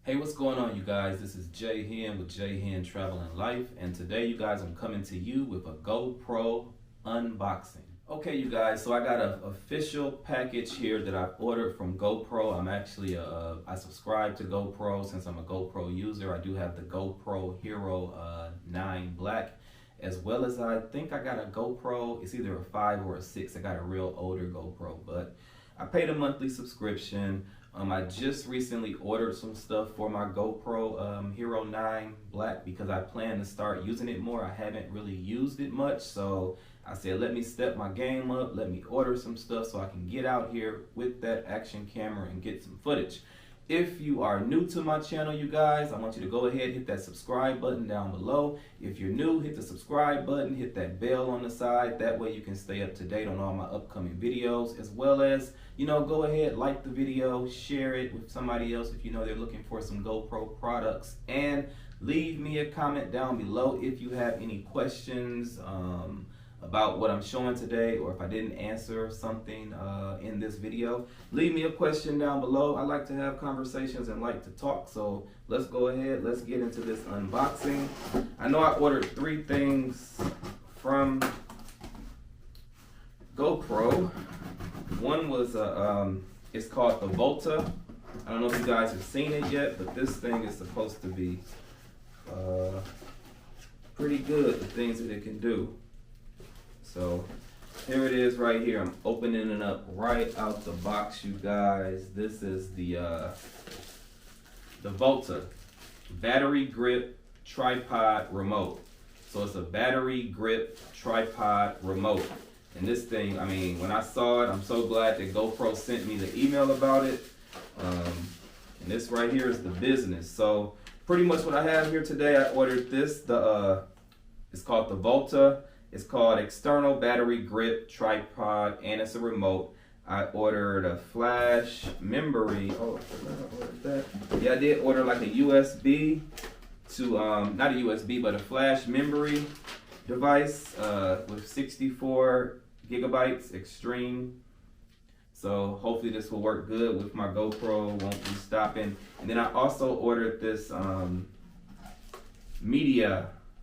Hey, what's going on, you guys? This is J-Hen with J-Hen Travel and Life, and today, you guys, I'm coming to you with a GoPro unboxing. Okay, you guys, so I got an official package here that I've ordered from GoPro. I'm actually, I subscribe to GoPro since I'm a GoPro user. I do have the GoPro Hero 9 Black, as well as I think I got a GoPro, it's either a 5 or a 6. I got a real older GoPro, but I paid a monthly subscription. I just recently ordered some stuff for my GoPro Hero 9 Black because I plan to start using it more. I haven't really used it much, so I said let me step my game up, let me order some stuff so I can get out here with that action camera and get some footage. If you are new to my channel, you guys, I want you to go ahead, hit that subscribe button down below. If you're new, hit the subscribe button, hit that bell on the side. That way you can stay up to date on all my upcoming videos, as well as, go ahead, like the video, share it with somebody else if you know they're looking for some GoPro products, and leave me a comment down below if you have any questions about what I'm showing today, or if I didn't answer something in this video. Leave me a question down below. I like to have conversations and like to talk, so let's go ahead, let's get into this unboxing. I know I ordered 3 things from GoPro. One was it's called the Volta. I don't know if you guys have seen it yet, but this thing is supposed to be pretty good, the things that it can do. So here it is right here. I'm opening it up right out the box, you guys. This is the Volta battery grip tripod remote. So it's a battery grip tripod remote. And this thing, I mean, when I saw it, I'm so glad that GoPro sent me the email about it. And this right here is the business. So pretty much what I have here today, I ordered this. It's called the Volta. It's called external battery grip tripod, and it's a remote. I ordered a flash memory. Oh, did I order that? Yeah, I did order like a USB to, not a USB, but a flash memory device with 64 gigabytes extreme. So hopefully this will work good with my GoPro, won't be stopping. And then I also ordered this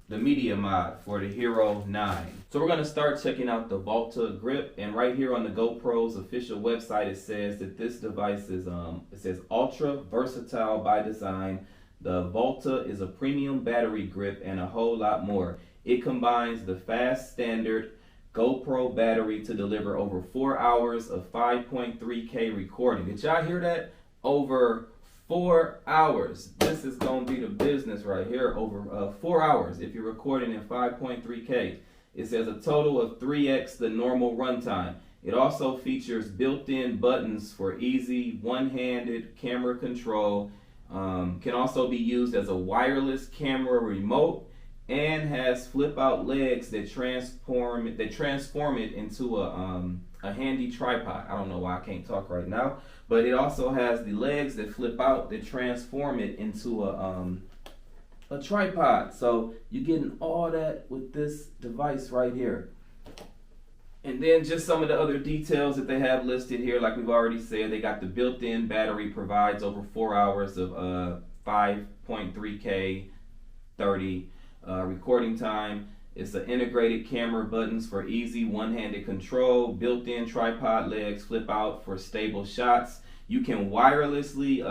the media mod for the Hero 9. So we're gonna start checking out the Volta Grip, and right here on the GoPro's official website, it says that this device is, it says ultra versatile by design. The Volta is a premium battery grip and a whole lot more. It combines the fast standard GoPro battery to deliver over 4 hours of 5.3K recording. Did y'all hear that? Over 4 hours. This is going to be the business right here. Over 4 hours if you're recording in 5.3K. It says a total of 3x the normal runtime. It also features built-in buttons for easy one-handed camera control. Can also be used as a wireless camera remote, and has flip-out legs that transform it into a handy tripod. I don't know why I can't talk right now, but it also has the legs that flip out that transform it into a tripod. So you're getting all that with this device right here. And then just some of the other details that they have listed here, like we've already said, they got the built-in battery, provides over 4 hours of 5.3K 30 recording time. It's an integrated camera buttons for easy one-handed control, built-in tripod legs, flip out for stable shots. You can wirelessly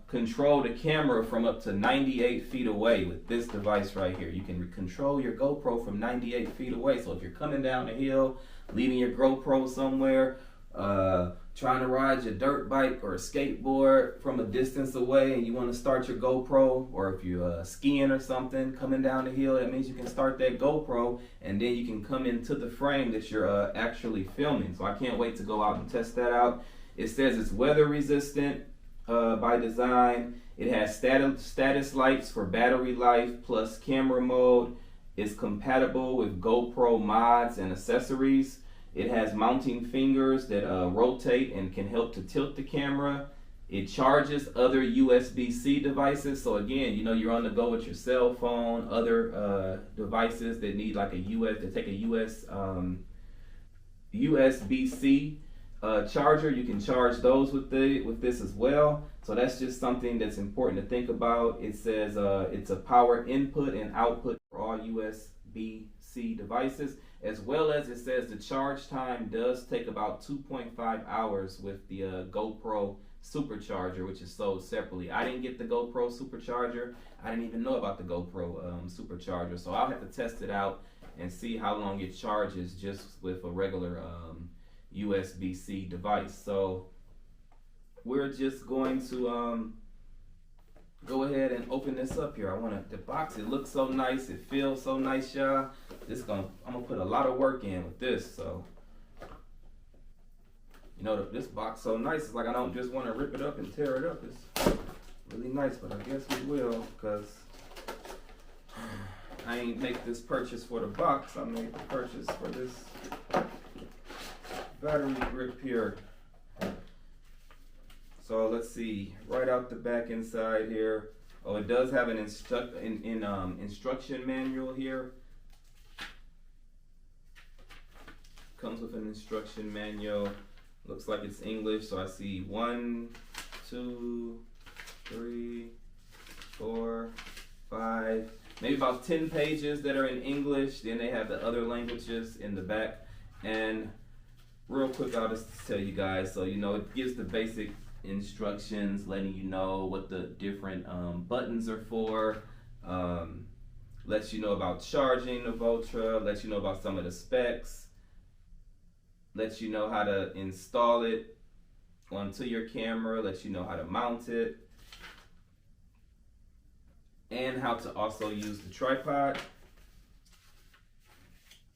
control the camera from up to 98 feet away with this device right here. You can control your GoPro from 98 feet away. So if you're coming down the hill, leaving your GoPro somewhere, trying to ride your dirt bike or a skateboard from a distance away, and you want to start your GoPro, or if you're skiing or something, coming down the hill, that means you can start that GoPro, and then you can come into the frame that you're actually filming. So I can't wait to go out and test that out. It says it's weather resistant by design. It has status lights for battery life plus camera mode. It's compatible with GoPro mods and accessories. It has mounting fingers that rotate and can help to tilt the camera. It charges other USB-C devices. So again, you're on the go with your cell phone, other devices that need like a USB-C charger. You can charge those with this as well. So that's just something that's important to think about. It says it's a power input and output for all USB-C devices, as well as it says the charge time does take about 2.5 hours with the GoPro supercharger, which is sold separately. I didn't get the GoPro supercharger. I didn't even know about the GoPro supercharger, so I'll have to test it out and see how long it charges just with a regular USB-C device. So we're just going to go ahead and open this up here. I want the box. It looks so nice. It feels so nice, y'all. I'm gonna put a lot of work in with this. So you know, this box so nice. It's like I don't just want to rip it up and tear it up. It's really nice, but I guess we will, because I ain't make this purchase for the box. I made the purchase for this battery grip here. So let's see, right out the back inside here. Oh, it does have an instruction manual here. Comes with an instruction manual. Looks like it's English, so I see 1, 2, 3, 4, 5, maybe about 10 pages that are in English. Then they have the other languages in the back. And real quick, I'll just tell you guys, so you know, it gives the basic instructions, letting you know what the different buttons are for, lets you know about charging the Volta, lets you know about some of the specs, lets you know how to install it onto your camera, lets you know how to mount it, and how to also use the tripod.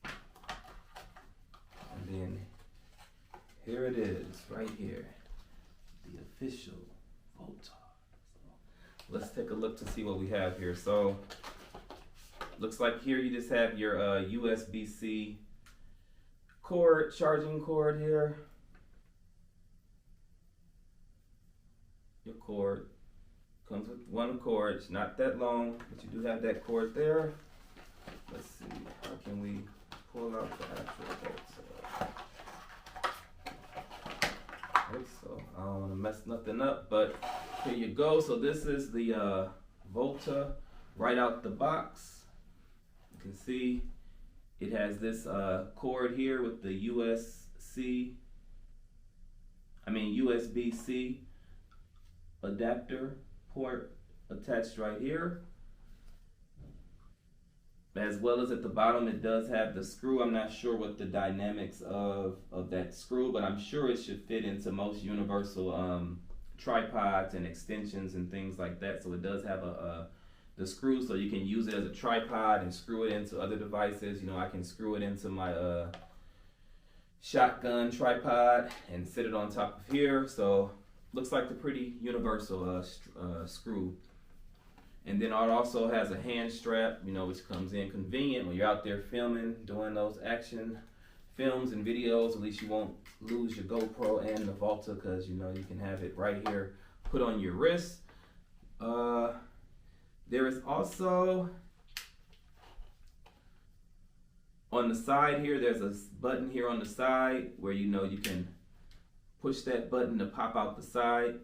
And then here it is, right here, the official Volta. So let's take a look to see what we have here. So looks like here you just have your USB-C cord, charging cord here. Your cord comes with one cord. It's not that long, but you do have that cord there. Let's see, how can we pull out the actual Volta? Okay, so I don't want to mess nothing up, but here you go. So this is the Volta right out the box. You can see it has this cord here with the USB-C adapter port attached right here. As well as at the bottom, it does have the screw. I'm not sure what the dynamics of that screw, but I'm sure it should fit into most universal tripods and extensions and things like that. So it does have the screw, so you can use it as a tripod and screw it into other devices. You know, I can screw it into my shotgun tripod and sit it on top of here. So looks like the pretty universal screw. And then it also has a hand strap, you know, which comes in convenient when you're out there filming, doing those action films and videos. At least you won't lose your GoPro and the Volta, because you know you can have it right here, put on your wrist. There is also on the side here, there's a button here on the side where you know you can push that button to pop out the side.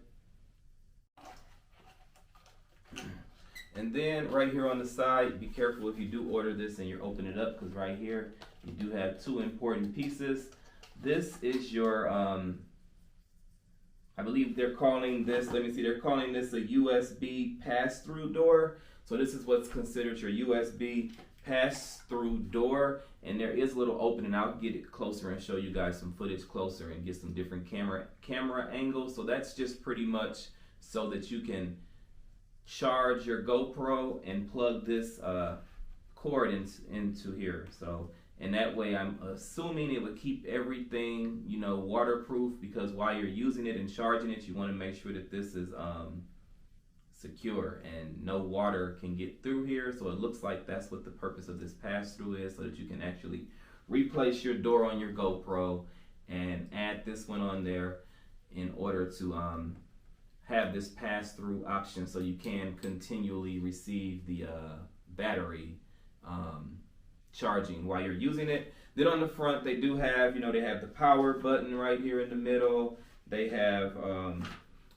And then right here on the side, be careful if you do order this and you're opening it up, because right here you do have two important pieces. This is your, I believe they're calling this, they're calling this a USB pass-through door. So this is what's considered your USB pass-through door. And there is a little opening. I'll get it closer and show you guys some footage closer and get some different camera angles. So that's just pretty much so that you can charge your GoPro and plug this cord into here. So, and that way I'm assuming it would keep everything, you know, waterproof, because while you're using it and charging it, you want to make sure that this is secure and no water can get through here. So it looks like that's what the purpose of this pass-through is, so that you can actually replace your door on your GoPro and add this one on there in order to have this pass-through option, so you can continually receive the battery charging while you're using it. Then on the front, they do have, you know, they have the power button right here in the middle. They have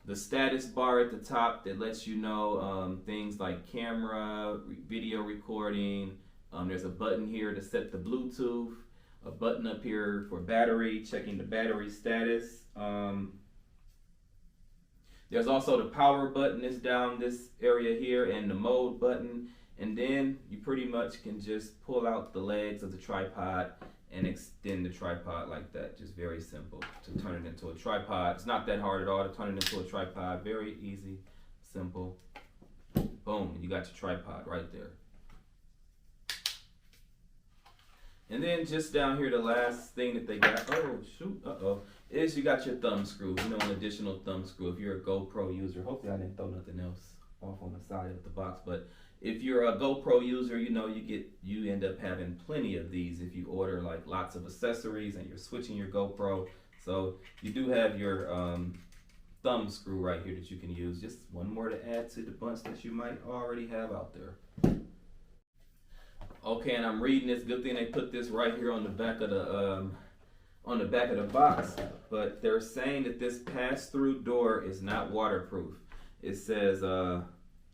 the status bar at the top that lets you know things like camera, video recording. There's a button here to set the Bluetooth, a button up here for battery, checking the battery status. There's also the power button that's down this area here, and the mode button. And then you pretty much can just pull out the legs of the tripod and extend the tripod like that. Just very simple to turn it into a tripod. It's not that hard at all to turn it into a tripod. Very easy, simple. Boom, you got your tripod right there. And then just down here, the last thing that they got, oh shoot, is you got your thumb screw, you know, an additional thumb screw. If you're a GoPro user, hopefully I didn't throw nothing else off on the side of the box, but if you're a GoPro user, you know, you end up having plenty of these if you order like lots of accessories and you're switching your GoPro. So you do have your thumb screw right here that you can use. Just one more to add to the bunch that you might already have out there. Okay, and I'm reading this. Good thing they put this right here on the back of the box. But they're saying that this pass-through door is not waterproof. It says,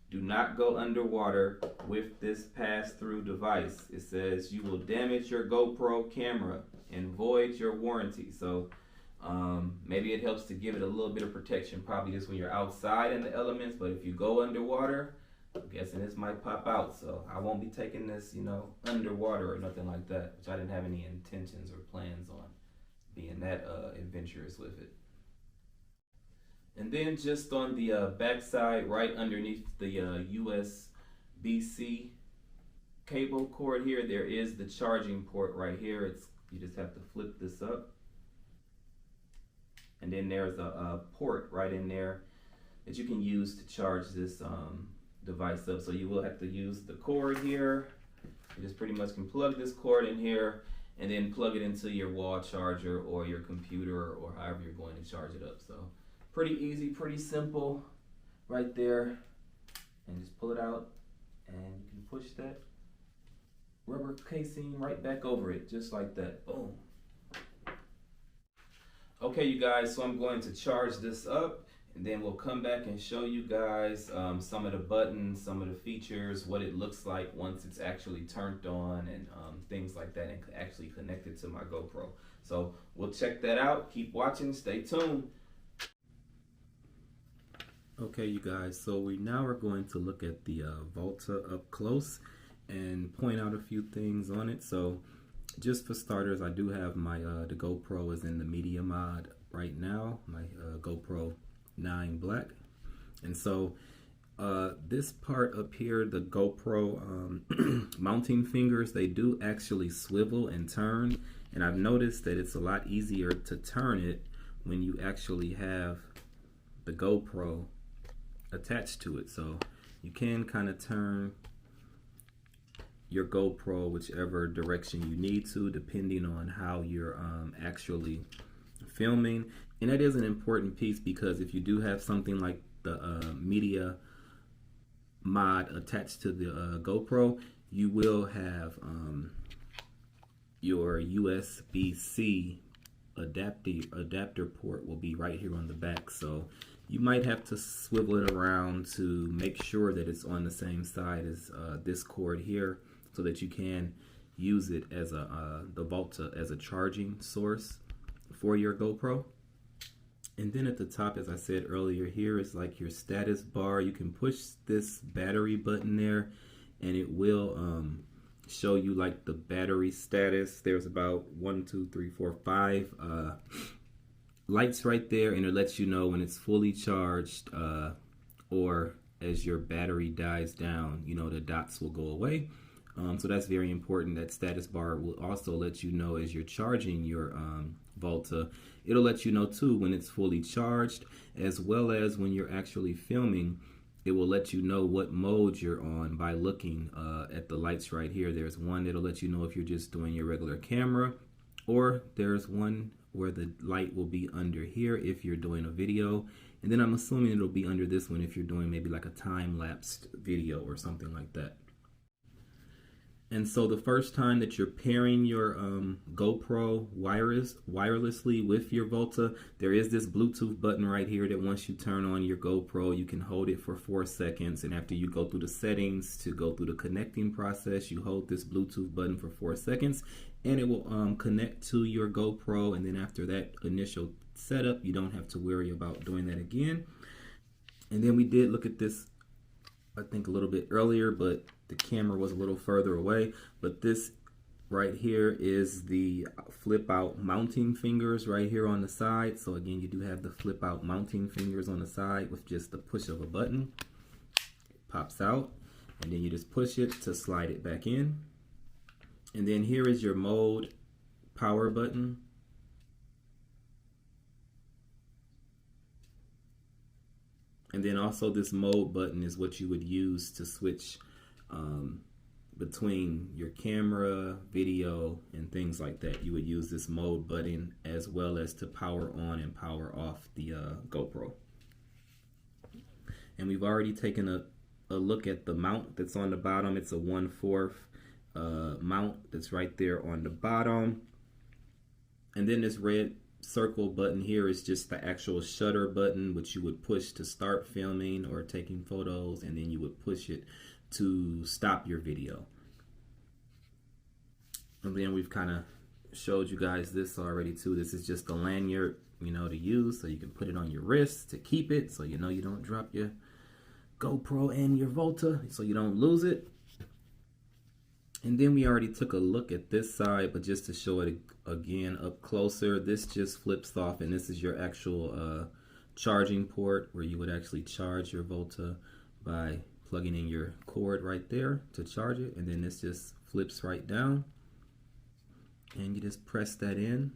do not go underwater with this pass-through device. It says you will damage your GoPro camera and void your warranty. So maybe it helps to give it a little bit of protection, probably just when you're outside in the elements. But if you go underwater, I'm guessing this might pop out. So I won't be taking this, you know, underwater or nothing like that, which I didn't have any intentions or plans on being that adventurous with it. And then just on the back side, right underneath the USB-C cable cord here, there is the charging port right here. You just have to flip this up. And then there's a port right in there that you can use to charge this device up. So you will have to use the cord here. You just pretty much can plug this cord in here and then plug it into your wall charger or your computer or however you're going to charge it up. So pretty easy, pretty simple right there. And just pull it out and you can push that rubber casing right back over it, just like that. Boom. Okay, you guys, so I'm going to charge this up and then we'll come back and show you guys some of the buttons, some of the features, what it looks like once it's actually turned on, and things like that, and actually connected to my GoPro. So we'll check that out. Keep watching, stay tuned. Okay, you guys, so we now are going to look at the Volta up close and point out a few things on it. So just for starters, I do have my the GoPro is in the media mod right now, my GoPro 9 Black. And so this part up here, the GoPro mounting fingers, they do actually swivel and turn, and I've noticed that it's a lot easier to turn it when you actually have the GoPro attached to it. So you can kind of turn your GoPro whichever direction you need to, depending on how you're actually filming. And that is an important piece, because if you do have something like the media mod attached to the GoPro, you will have your USB-C adapter port will be right here on the back. So you might have to swivel it around to make sure that it's on the same side as this cord here, so that you can use it as the Volta as a charging source for your GoPro. And then at the top, as I said earlier, here is like your status bar. You can push this battery button there and it will show you like the battery status. There's about 1, 2, 3, 4, 5 lights right there, and it lets you know when it's fully charged, or as your battery dies down, you know, the dots will go away. So that's very important. That status bar will also let you know as you're charging your Volta. It'll let you know too when it's fully charged, as well as when you're actually filming. It will let you know what mode you're on by looking at the lights right here. There's one that'll let you know if you're just doing your regular camera, or there's one where the light will be under here if you're doing a video. And then I'm assuming it'll be under this one if you're doing maybe like a time-lapsed video or something like that. And so the first time that you're pairing your GoPro wirelessly with your Volta, there is this Bluetooth button right here that once you turn on your GoPro, you can hold it for 4 seconds. And after you go through the settings to go through the connecting process, you hold this Bluetooth button for 4 seconds and it will connect to your GoPro. And then after that initial setup, you don't have to worry about doing that again. And then we did look at this, I think, a little bit earlier, but the camera was a little further away. But this right here is the flip out mounting fingers right here on the side. So again, you do have the flip out mounting fingers on the side with just the push of a button. It pops out and then you just push it to slide it back in. And then here is your mode power button. And then also this mode button is what you would use to switch between your camera, video, and things like that. You would use this mode button as well as to power on and power off the GoPro. And we've already taken a look at the mount that's on the bottom. It's a 1/4 mount that's right there on the bottom. And then this red circle button here is just the actual shutter button, which you would push to start filming or taking photos, and then you would push it to stop your video. And then we've kind of showed you guys this already too. This is just a lanyard, you know, to use so you can put it on your wrist to keep it, so you know you don't drop your GoPro and your Volta, so you don't lose it. And then we already took a look at this side, but just to show it again up closer, this just flips off, and this is your actual charging port where you would actually charge your Volta by plugging in your cord right there to charge it. And then this just flips right down and you just press that in